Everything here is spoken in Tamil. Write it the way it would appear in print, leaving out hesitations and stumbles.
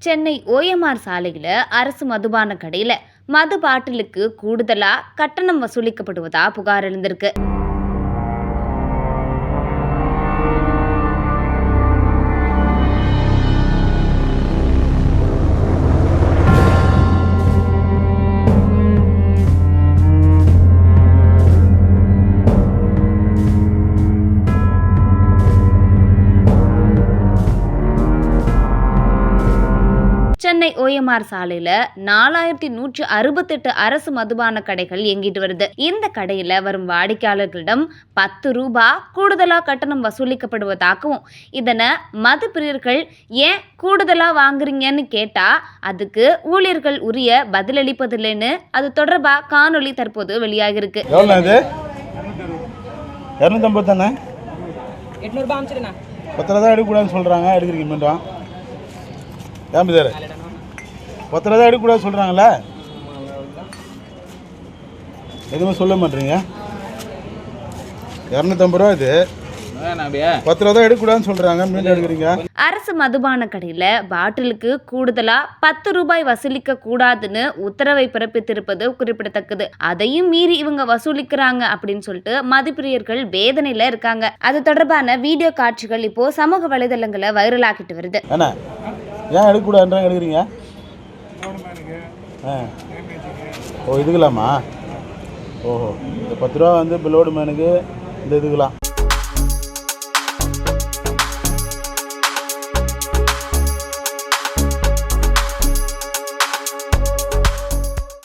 சென்னை ஓஎம்ஆர் சாலையில் அரசு மதுபான கடையில் மது பாட்டிலுக்கு கூடுதலாக கட்டணம் வசூலிக்கப்படுவதா புகார் எழுந்திருக்கு. சென்னை ஓஎம்ஆர் சாலையில 4168 அரசு மதுபான கடைகள் இயங்கிட்டு வருது. இந்த கடையில வரும் வாடிக்கையாளர்களிடம் 10 ரூபாய் கூடுதலா கட்டணம் வசூலிக்கப்படுவதாகவும், இதனை மது பிரியர்கள் ஏன் கூடுதலா வாங்குறீங்கன்னு கேட்டா அதுக்கு ஊழியர்கள் உரிய பதிலளிப்பதில்லைன்னு அது தொடர்பா காணொலி தற்போது வெளியாகிருக்கு. 10 சொல்றாங்க, எடுக்கிறீங்க மீண்டும் ஏன் சார் 10 ரூபா எடுக்கக்கூடாது சொல்கிறாங்களே, எதுவுமே சொல்ல மாட்டேறீங்க. 250 ரூபா இது, 10 ரூபா எடுக்கக்கூடாதுன்னு சொல்கிறாங்க, மீண்டும் எடுக்கிறீங்க. அரசு மதுபான கடையில் பாட்டிலுக்கு கூடுதலாக 10 ரூபாய் வசூலிக்க கூடாதுன்னு உத்தரவை பிறப்பித்திருப்பது குறிப்பிடத்தக்கது. அதையும் மீறி இவங்க வசூலிக்கிறாங்க அப்படின்னு சொல்லிட்டு மதுப்பிரியர்கள் வேதனையில் இருக்காங்க. அது தொடர்பான வீடியோ காட்சிகள் இப்போ சமூக வலைதளங்களை வைரலாகிட்டு வருது. ஏன் எடுக்கக்கூடாதுன்றாங்க, எடுக்கிறீங்க? ஓ இதுக்கலாமா? ஓஹோ, இந்த 10 ரூபா வந்து இப்போ லோடு மேனுக்கு இந்த இதுக்கெலாம்